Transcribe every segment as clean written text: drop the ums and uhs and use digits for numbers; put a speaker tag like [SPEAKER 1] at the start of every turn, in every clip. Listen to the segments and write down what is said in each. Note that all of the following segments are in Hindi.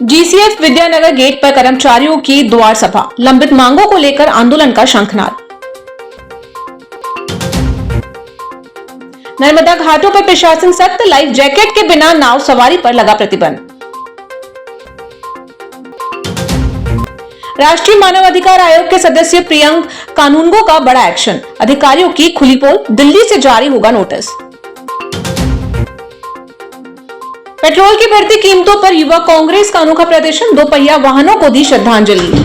[SPEAKER 1] जीसीएफ विद्यानगर गेट पर कर्मचारियों की द्वार सभा, लंबित मांगों को लेकर आंदोलन का शंखनाद। नर्मदा घाटों पर प्रशासन सख्त, लाइफ जैकेट के बिना नाव सवारी पर लगा प्रतिबंध। राष्ट्रीय मानव अधिकार आयोग के सदस्य प्रियंक कानूनगो का बड़ा एक्शन, अधिकारियों की खुली पोल, दिल्ली से जारी होगा नोटिस। पेट्रोल की बढ़ती कीमतों पर युवा कांग्रेस का अनोखा प्रदर्शन, दोपहिया वाहनों को दी श्रद्धांजलि।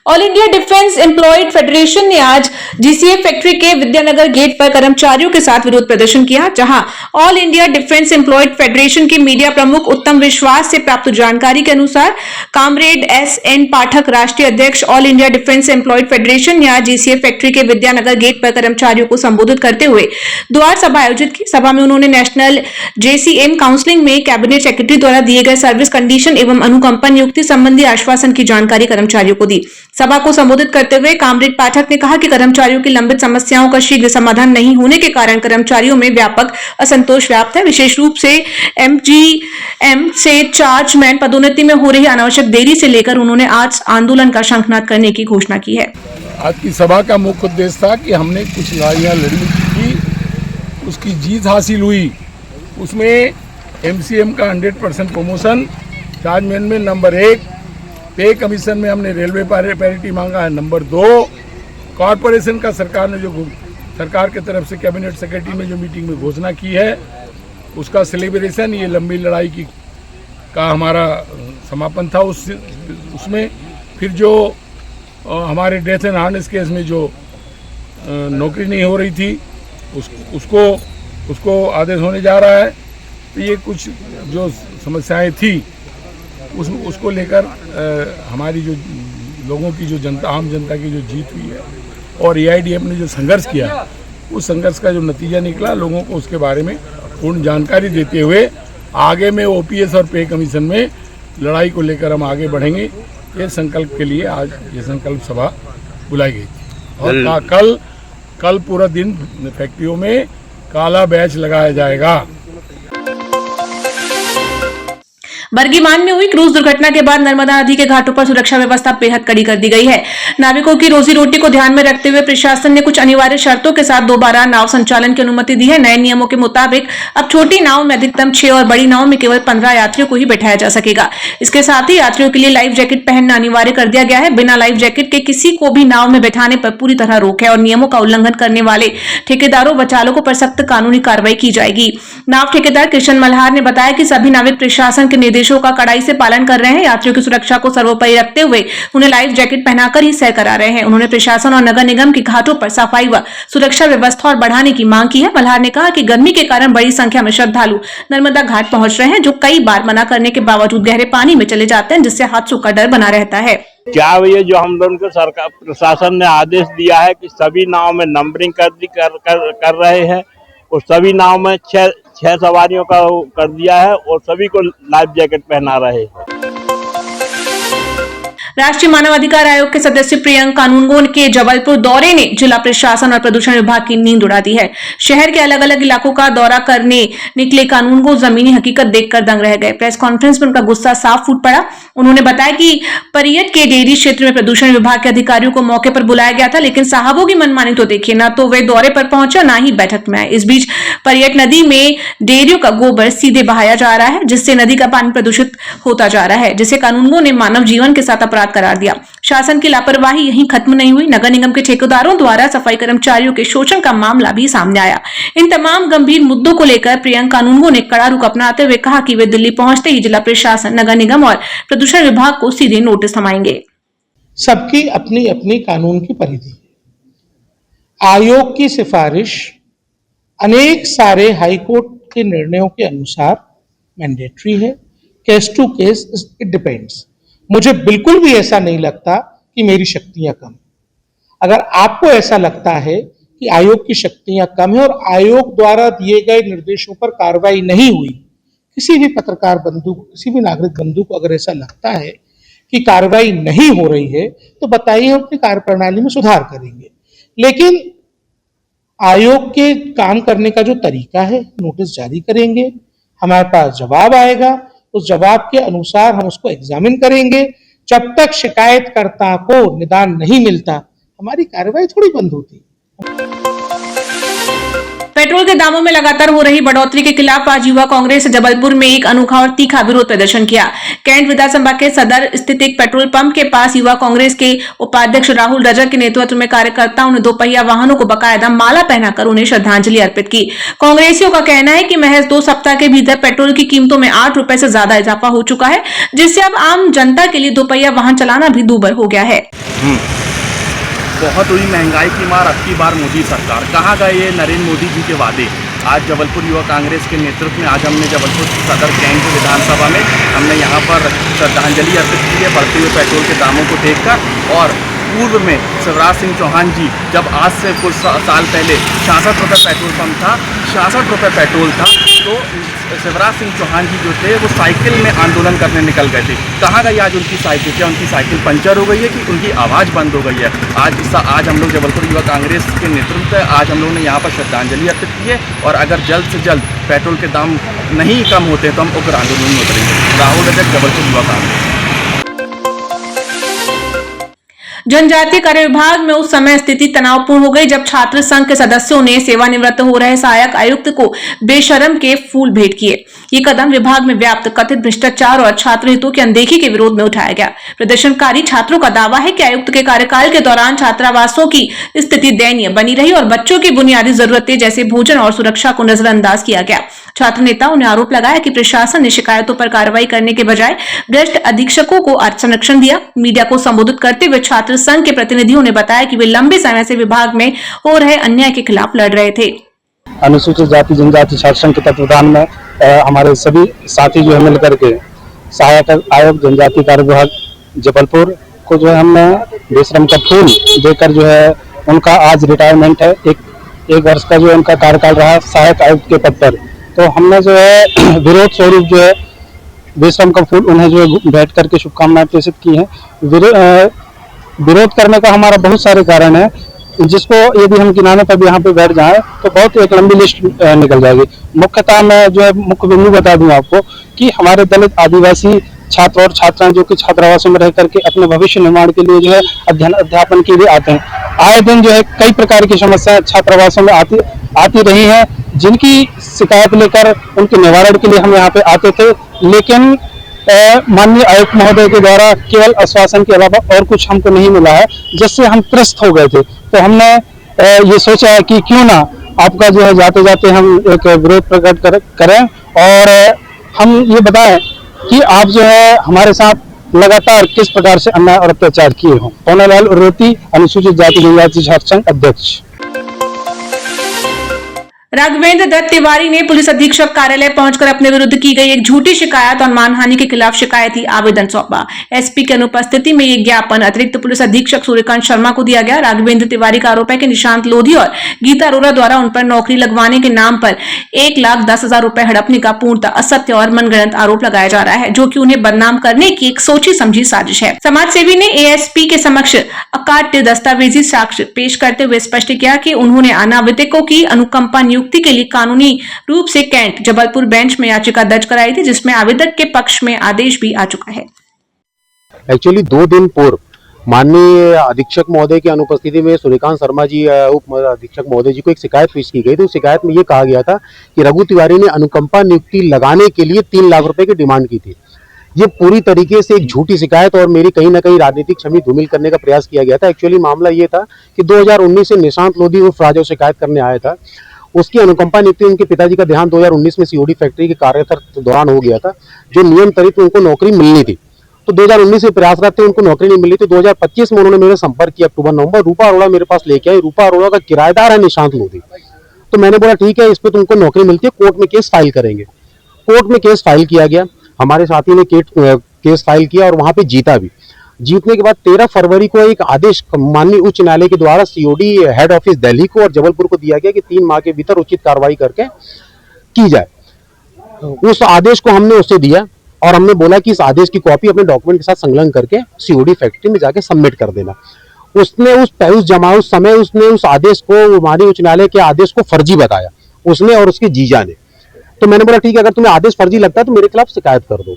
[SPEAKER 1] All India defence employed federation ने आज जीसीएफ फैक्ट्री के विद्यानगर गेट पर कर्मचारियों के साथ विरोध प्रदर्शन किया, जहां all India defence employed federation के मीडिया प्रमुख उत्तम विश्वास से प्राप्त जानकारी के अनुसार कामरेड एस.एन. पाठक, राष्ट्रीय अध्यक्ष all India defence employed federation, ने आज जीसीएफ फैक्ट्री के विद्यानगर गेट पर कर्मचारियों को संबोधित करते हुए द्वार सभा आयोजित की। सभा में उन्होंने नेशनल जेसीएम काउंसिलिंग में कैबिनेट सेक्रेटरी द्वारा दिए गए सर्विस कंडीशन एवं अनुकंपा नियुक्ति संबंधी आश्वासन की जानकारी कर्मचारियों को दी। सभा को संबोधित करते हुए कामरेड पाठक ने कहा कि कर्मचारियों की लंबित समस्याओं का शीघ्र समाधान नहीं होने के कारण कर्मचारियों में व्यापक असंतोष व्याप्त है। विशेष रूप से एमजीएम से चार्जमैन पदोन्नति में हो रही अनावश्यक देरी से लेकर उन्होंने आज आंदोलन का शंखनाद करने की घोषणा की है।
[SPEAKER 2] आज की सभा का मुख्य उद्देश्य था कि हमने कुछ लड़ाइयाँ लड़ी थी, उसकी जीत हासिल हुई। उसमें एमसीएम का 100% प्रमोशन, चार्जमैन में नंबर 1, पे कमीशन में हमने रेलवे पैरिटी मांगा है नंबर 2, कॉरपोरेशन का सरकार ने जो सरकार की तरफ से कैबिनेट सेक्रेटरी ने जो मीटिंग में घोषणा की है उसका सेलिब्रेशन, ये लंबी लड़ाई की का हमारा समापन था। उसमें फिर जो हमारे डेथ एंड हार्नेस केस में जो नौकरी नहीं हो रही थी उसको आदेश होने जा रहा है। तो ये कुछ जो समस्याएं थी उसको लेकर हमारी जो लोगों की जो जनता, आम जनता की जो जीत हुई है और एआईडीएफ ने जो संघर्ष किया, उस संघर्ष का जो नतीजा निकला, लोगों को उसके बारे में पूर्ण जानकारी देते हुए आगे में ओपीएस और पे कमीशन में लड़ाई को लेकर हम आगे बढ़ेंगे। ये संकल्प के लिए आज ये संकल्प सभा बुलाई गई थी। और कल पूरा दिन फैक्ट्रियों में काला बैच लगाया जाएगा।
[SPEAKER 1] बरगीमान में हुई क्रूज दुर्घटना के बाद नर्मदा नदी के घाटों पर सुरक्षा व्यवस्था बेहद कड़ी कर दी गई है। नाविकों की रोजी रोटी को ध्यान में रखते हुए प्रशासन ने कुछ अनिवार्य शर्तों के साथ दोबारा नाव संचालन की अनुमति दी है। नए नियमों के मुताबिक अब छोटी नाव में अधिकतम 6 और बड़ी नाव में केवल 15 यात्रियों को ही बैठाया जा सकेगा। इसके साथ ही यात्रियों के लिए लाइफ जैकेट पहनना अनिवार्य कर दिया गया है। बिना लाइफ जैकेट के किसी को भी नाव में बैठाने पर पूरी तरह रोक है और नियमों का उल्लंघन करने वाले ठेकेदारों व चालकों पर सख्त कानूनी कार्रवाई की जाएगी। नाव ठेकेदार कृष्ण मल्हार ने बताया कि सभी नाविक प्रशासन के निर्देशों का कड़ाई से पालन कर रहे हैं। यात्रियों की सुरक्षा को सर्वोपरि रखते हुए उन्हें लाइफ जैकेट पहनाकर ही सैर करा रहे हैं। उन्होंने प्रशासन और नगर निगम की घाटों पर सफाई व सुरक्षा व्यवस्था और बढ़ाने की मांग की है। मल्हार ने कहा कि गर्मी के कारण बड़ी संख्या में श्रद्धालु नर्मदा घाट पहुंच रहे हैं, जो कई बार मना करने के बावजूद गहरे पानी में चले जाते हैं, जिससे हादसों का डर बना रहता है।
[SPEAKER 3] क्या ये जो हम लोगों को सरकार प्रशासन ने आदेश दिया है कि सभी नाव में नंबरिंग कर रहे हैं और सभी नाव में 6 सवारियों का कर दिया है और सभी को लाइफ जैकेट पहना रहे हैं।
[SPEAKER 1] राष्ट्रीय मानव अधिकार आयोग के सदस्य प्रियंक कानूनगो के जबलपुर दौरे ने जिला प्रशासन और प्रदूषण विभाग की नींद उड़ा दी है। शहर के अलग अलग इलाकों का दौरा करने निकले कानूनगो जमीनी हकीकत देखकर दंग रह गए। प्रेस कॉन्फ्रेंस में उनका गुस्सा साफ फूट पड़ा। उन्होंने बताया कि परियट के डेयरी क्षेत्र में प्रदूषण विभाग के अधिकारियों को मौके पर बुलाया गया था, लेकिन साहबों की मनमानी तो देखिए, ना तो वे दौरे पर पहुंचे ना ही बैठक में आए। इस बीच परियट नदी में डेयरियों का गोबर सीधे बहाया जा रहा है, जिससे नदी का पानी प्रदूषित होता जा रहा है, जिसे कानूनगो ने मानव जीवन के साथ अपराध करार दिया। शासन की लापरवाही यहीं खत्म नहीं हुई। नगर निगम के ठेकेदारों द्वारा सफाई कर्मचारियों के शोषण का मामला भी सामने आया। इन तमाम गंभीर मुद्दों को लेकर प्रियंक कानूनगो ने कड़ा रुख अपनाते हुए कहा कि वे दिल्ली पहुंचते ही जिला प्रशासन, नगर निगम और प्रदूषण विभाग को सीधे नोटिस थमाएंगे।
[SPEAKER 4] सबकी अपनी अपनी कानून की परिधि है। आयोग की सिफारिश अनेक सारे हाईकोर्ट के निर्णयों के अनुसार मैंडेटरी है। Case to case it depends. मुझे बिल्कुल भी ऐसा नहीं लगता कि मेरी शक्तियां कम। अगर आपको ऐसा लगता है कि आयोग की शक्तियां कम है और आयोग द्वारा दिए गए निर्देशों पर कार्रवाई नहीं हुई, किसी भी पत्रकार बंधु को, किसी भी नागरिक बंधु को अगर ऐसा लगता है कि कार्रवाई नहीं हो रही है, तो बताइए, हम अपनी कार्यप्रणाली में सुधार करेंगे। लेकिन आयोग के काम करने का जो तरीका है, नोटिस जारी करेंगे, हमारे पास जवाब आएगा, उस जवाब के अनुसार हम उसको एग्जामिन करेंगे। जब तक शिकायतकर्ता को निदान नहीं मिलता, हमारी कार्रवाई थोड़ी बंद होती।
[SPEAKER 1] पेट्रोल के दामों में लगातार हो रही बढ़ोतरी के खिलाफ आज युवा कांग्रेस जबलपुर में एक अनोखा और तीखा विरोध प्रदर्शन किया। कैंट विधानसभा के सदर स्थित एक पेट्रोल पंप के पास युवा कांग्रेस के उपाध्यक्ष राहुल रजक के नेतृत्व में कार्यकर्ताओं ने दोपहिया वाहनों को बकायदा माला पहनाकर उन्हें श्रद्धांजलि अर्पित की। कांग्रेसियों का कहना है कि महज 2 सप्ताह के भीतर पेट्रोल की कीमतों में 8 रुपए से ज्यादा इजाफा हो चुका है, जिससे अब आम जनता के लिए दोपहिया वाहन चलाना भी दूभर हो गया है।
[SPEAKER 5] बहुत हुई महंगाई की मार, अब की बार मोदी सरकार। कहाँ गए ये नरेंद्र मोदी जी के वादे? आज जबलपुर युवा कांग्रेस के नेतृत्व में आज हमने जबलपुर सदर कैंट विधानसभा में हमने यहाँ पर श्रद्धांजलि अर्पित की है बढ़ते हुए पेट्रोल के दामों को देखकर। और पूर्व में शिवराज सिंह चौहान जी जब आज से कुछ साल पहले 66 रुपये पेट्रोल पंप था, 66 रुपये पेट्रोल था, तो शिवराज सिंह चौहान जी जो थे वो साइकिल में आंदोलन करने निकल गए थे। कहाँ गई आज उनकी साइकिल? क्या उनकी साइकिल पंचर हो गई है कि उनकी आवाज़ बंद हो गई है? आज हम लोग जबलपुर युवा कांग्रेस के नेतृत्व में आज हम लोग ने यहाँ पर श्रद्धांजलि अर्पित की है। और अगर जल्द से जल्द पेट्रोल के दाम नहीं कम होते तो हम उग्र आंदोलन में उतरेंगे। राहुल रजक, जबलपुर युवा कांग्रेस।
[SPEAKER 1] जनजातीय कार्य विभाग में उस समय स्थिति तनावपूर्ण हो गई जब छात्र संघ के सदस्यों ने सेवानिवृत्त हो रहे सहायक आयुक्त को बेशर्म के फूल भेंट किए। ये कदम विभाग में व्याप्त कथित भ्रष्टाचार और छात्र हितों की अनदेखी के विरोध में उठाया गया। प्रदर्शनकारी छात्रों का दावा है कि आयुक्त के कार्यकाल के दौरान छात्रावासों की स्थिति दयनीय बनी रही और बच्चों की बुनियादी जरूरतें जैसे भोजन और सुरक्षा को नजरअंदाज किया गया। छात्र नेताओं ने आरोप लगाया कि प्रशासन ने शिकायतों पर कार्रवाई करने के बजाय भ्रष्ट अधीक्षकों को संरक्षण दिया। मीडिया को संबोधित करते हुए छात्र संघ के प्रतिनिधियों ने बताया कि वे लंबे समय से विभाग में हो रहे अन्याय के खिलाफ लड़ रहे थे।
[SPEAKER 6] अनुसूचित जाति जनजाति छात्र संघ के तत्वावधान में हमारे सभी साथी जो है मिलकर के सहायक आयोग जनजातीय कार्य विभाग जबलपुर को जो है हमने बेशर्म का फूल देकर जो है उनका आज रिटायरमेंट है। एक वर्ष का जो उनका कार्यकाल रहा सहायक आयुक्त के पद पर, तो हमने जो है विरोध स्वरूप जो है बेशर्म का फूल उन्हें जो है भेंट करके शुभकामनाएं प्रेषित की हैं। विरोध करने का हमारा बहुत सारे कारण है, जिसको यदि हम गिनाने पर भी यहाँ पे बैठ जाएं तो बहुत एक लंबी लिस्ट निकल जाएगी। मुख्यतः मैं जो है मुख्य बिंदु बता दूं आपको कि हमारे दलित आदिवासी छात्र और छात्राएं जो कि छात्रावासों में रह करके अपने भविष्य निर्माण के लिए जो है अध्ययन अध्यापन के लिए आते हैं। आए दिन जो है कई प्रकार की समस्याएं छात्रावासों में आती रही हैं, जिनकी शिकायत लेकर उनके निवारण के लिए हम यहाँ पे आते थे, लेकिन माननीय आयुक्त महोदय के द्वारा केवल आश्वासन के अलावा और कुछ हमको नहीं मिला है, जिससे हम त्रस्त हो गए थे। तो हमने ये सोचा है कि क्यों ना आपका जो है जाते जाते हम एक विरोध प्रकट करें और हम ये बताएं कि आप जो है हमारे साथ लगातार किस प्रकार से अन्याय और अत्याचार किए हों। पौनालाल उर्वती, अनुसूचित जाति जनजाति छात्र संघ अध्यक्ष।
[SPEAKER 1] राघवेंद्र दत्त तिवारी ने पुलिस अधीक्षक कार्यालय पहुंचकर अपने विरुद्ध की गई एक झूठी शिकायत और मानहानि के खिलाफ शिकायती आवेदन सौंपा। एसपी की अनुपस्थिति में ये ज्ञापन अतिरिक्त पुलिस अधीक्षक सूर्यकांत शर्मा को दिया गया। राघवेंद्र तिवारी का आरोप है कि निशांत लोधी और गीता अरोरा द्वारा उन पर नौकरी लगवाने के नाम पर 1,10,000 रुपए हड़पने का पूर्णतः असत्य और मनगढ़ंत आरोप लगाया जा रहा है, जो कि उन्हें बदनाम करने की एक सोची समझी साजिश है। समाज सेवी ने एएसपी के समक्ष अकाट्य दस्तावेजी साक्ष्य पेश करते हुए स्पष्ट किया कि उन्होंने अनावृतकों की अनुकंपा नियुक्ति के लिए कानूनी रूप से कैंट जबलपुर बेंच में याचिका दर्ज कराई थी, जिसमें आवेदक के पक्ष में आदेश भी आ चुका है।
[SPEAKER 7] एक्चुअली 2 दिन पूर्व माननीय अधीक्षक महोदय की अनुपस्थिति में सूर्यकांत शर्मा जी उप अधीक्षक महोदय जी को एक शिकायत पेश की गई थी। उस शिकायत में ये कहा गया था कि रघु तिवारी ने अनुकंपा नियुक्ति लगाने के लिए 3 लाख रुपए की डिमांड की थी। ये पूरी तरीके से एक झूठी शिकायत और मेरी कहीं ना कहीं राजनीतिक छवि धूमिल करने का प्रयास किया गया था। एक्चुअली मामला ये था कि 2019 से निशांत लोधी उर्फ राजा शिकायत करने आया था। उसकी अनुकंपा नियुक्ति उनके पिताजी का देहांत 2019 में सीओडी फैक्ट्री के कार्यरत दौरान हो गया था, जो नियम तरीके उनको नौकरी मिलनी थी। तो 2019 से प्रयासरत थे, उनको नौकरी नहीं मिली थी। 2025 में उन्होंने मेरे संपर्क किया अक्टूबर-नवंबर। रूपा अरोड़ा मेरे पास लेके आई। रूपा अरोड़ा का किराएदार है निशांत लोधी। तो मैंने बोला ठीक है, इस पर तुमको नौकरी मिलती है, कोर्ट में केस फाइल करेंगे। कोर्ट में केस फाइल किया गया। हमारे साथी ने केस फाइल किया और वहां पे जीता भी। जीतने के बाद 13 फरवरी को एक आदेश माननीय उच्च न्यायालय के द्वारा सीओडी हेड ऑफिस दिल्ली को और जबलपुर को दिया गया कि 3 माह के भीतर उचित कार्रवाई करके की जाए। उस आदेश को हमने उससे दिया और हमने बोला कि इस आदेश की कॉपी अपने डॉक्यूमेंट के साथ संलग्न करके सीओडी फैक्ट्री में जाके सबमिट कर देना। उसने उस समय उसने उस आदेश को माननीय उच्च न्यायालय के आदेश को फर्जी बताया, उसने और उसके जीजा ने। तो मैंने बोला ठीक है, अगर तुम्हें आदेश फर्जी लगता है तो मेरे खिलाफ शिकायत कर दो।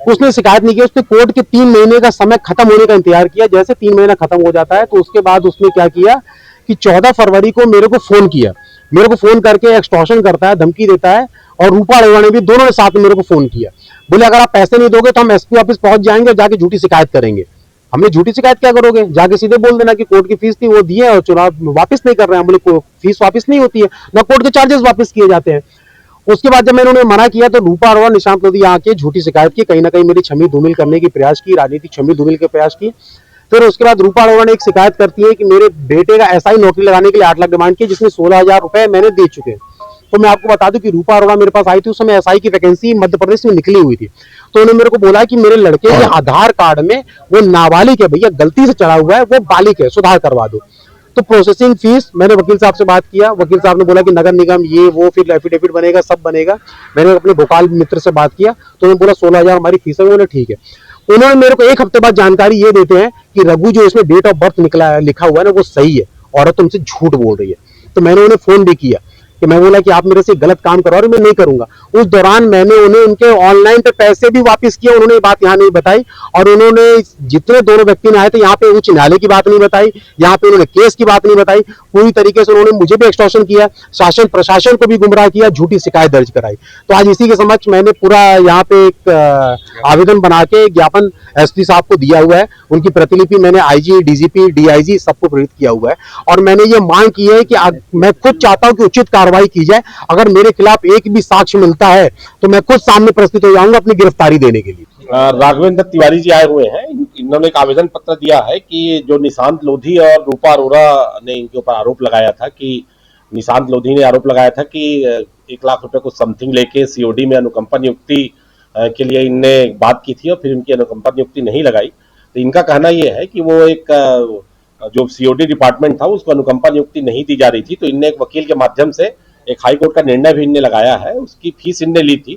[SPEAKER 7] उसने शिकायत नहीं की, उसने कोर्ट के 3 महीने का समय खत्म होने का इंतजार किया। जैसे 3 महीना खत्म हो जाता है तो उसके बाद उसने क्या किया कि 14 फरवरी को मेरे को फोन किया, मेरे को फोन करके एक्सटॉर्शन करता है, धमकी देता है, और रूपा अरोड़ा ने भी, दोनों ने साथ में मेरे को फोन किया। बोले अगर आप पैसे नहीं दोगे तो हम एसपी ऑफिस पहुंच जाएंगे और जाके झूठी शिकायत करेंगे। हमने झूठी शिकायत क्या करोगे, जाके सीधे बोल देना कि कोर्ट की फीस थी वो दिए और चुनाव वापस नहीं कर रहे हैं। बोले फीस वापस नहीं होती है ना, कोर्ट के चार्जेस वापस किए जाते हैं। उसके बाद जब मैंने उन्हें मना किया तो रूपा अरोड़ा, निशांत लोधी आके झूठी शिकायत की, कहीं ना कहीं मेरी छवि धूमिल करने की प्रयास की, राजनीतिक छवि धूमिल के प्रयास की। फिर उसके बाद रूपा अरोड़ा ने एक शिकायत करती है कि मेरे बेटे का एसआई नौकरी लगाने के लिए 8 लाख डिमांड की, जिसमें 16,000 रुपए मैंने दे चुके हैं। तो मैं आपको बता दूं कि रूपा अरोड़ा मेरे पास आई थी, उस समय एसआई की वैकेंसी मध्य प्रदेश में निकली हुई थी। तो उन्होंने मेरे को बोला कि मेरे लड़के के आधार कार्ड में वो नाबालिग है भैया, गलती से चढ़ा हुआ है, वो बालिग है, सुधार करवा दो। तो प्रोसेसिंग फीस, मैंने वकील साहब से बात किया, वकील साहब ने बोला कि नगर निगम ये वो, फिर एफिडेविट बनेगा, सब बनेगा। मैंने अपने भोपाल मित्र से बात किया तो उन्होंने बोला 16,000 हमारी फीस है। मैंने ठीक है। उन्होंने मेरे को 1 हफ्ते बाद जानकारी ये देते हैं कि रघु जो इसमें डेट ऑफ बर्थ निकला है, लिखा हुआ है ना, वो सही है, औरत तुमसे झूठ बोल रही है। तो मैंने उन्हें फोन भी किया कि मैं बोला कि आप मेरे से गलत काम करवा रहे हो, मैं नहीं करूंगा। उस दौरान मैंने उन्हें उनके ऑनलाइन पे पैसे भी वापस किए, उन्होंने ये बात यहाँ नहीं बताई। और उन्होंने जितने दोनों व्यक्ति ने आए थे, यहाँ पे उच्च न्यायालय की बात नहीं बताई, यहाँ पे उन्होंने केस की बात नहीं बताई। पूरी तरीके से उन्होंने मुझे भी एक्सटॉर्शन किया, शासन प्रशासन को भी गुमराह किया, झूठी शिकायत दर्ज कराई। तो आज इसी के समक्ष मैंने पूरा यहाँ पे एक आवेदन बना के ज्ञापन एसपी साहब को दिया हुआ है। उनकी प्रतिलिपि मैंने आईजी, डीजीपी, डीआईजी सबको प्रेरित किया हुआ है। और मैंने ये मांग की है कि मैं खुद चाहता हूं कि उचित कार्रवाई की जाए। अगर मेरे खिलाफ एक भी साक्ष्य मिलता है तो मैं खुद सामने प्रस्तुत हो जाऊंगा अपनी गिरफ्तारी देने के लिए।
[SPEAKER 8] राघवेंद्र तिवारी जी आए हुए हैं। इन्होंने एक आवेदन पत्र दिया है कि जो निशांत लोधी और रूपा अरोड़ा ने इनके ऊपर आरोप लगाया था, कि निशांत लोधी ने आरोप लगाया था कि 1 लाख रुपए को समथिंग लेके सीओडी में अनुकंपा नियुक्ति के लिए इनने बात की थी और फिर इनकी अनुकंपा नियुक्ति नहीं लगाई। तो इनका कहना यह है कि वो एक जो सीओडी डिपार्टमेंट था उसको अनुकंपा नियुक्ति नहीं दी जा रही थी। तो इनने एक वकील के माध्यम से एक हाई कोर्ट का निर्णय भी इनने लगाया है, उसकी फीस इनने ली थी।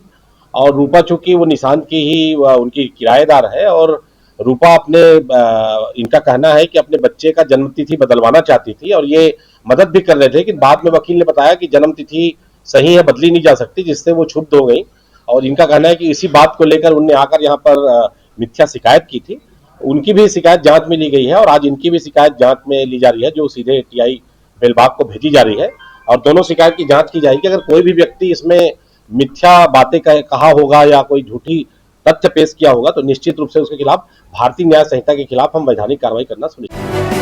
[SPEAKER 8] और रूपा चूंकि वो निशांत की ही उनकी किराएदार है, और रूपा अपने इनका कहना है कि अपने बच्चे का जन्म तिथि बदलवाना चाहती थी और ये मदद भी कर रहे थे। लेकिन बाद में वकील ने बताया कि जन्म तिथि सही है, बदली नहीं जा सकती, जिससे वो क्षुब्ध हो गई। और इनका कहना है कि इसी बात को लेकर उनने आकर यहाँ पर मिथ्या शिकायत की थी। उनकी भी शिकायत जांच में ली गई है और आज इनकी भी शिकायत जांच में ली जा रही है, जो सीधे टीआई बेलबाग को भेजी जा रही है। और दोनों शिकायत की जांच की जाएगी। अगर कोई भी व्यक्ति इसमें मिथ्या बातें कहा होगा या कोई झूठी तथ्य पेश किया होगा तो निश्चित रूप से उसके खिलाफ भारतीय न्याय संहिता के खिलाफ हम वैधानिक कार्रवाई करना सुनिश्चित।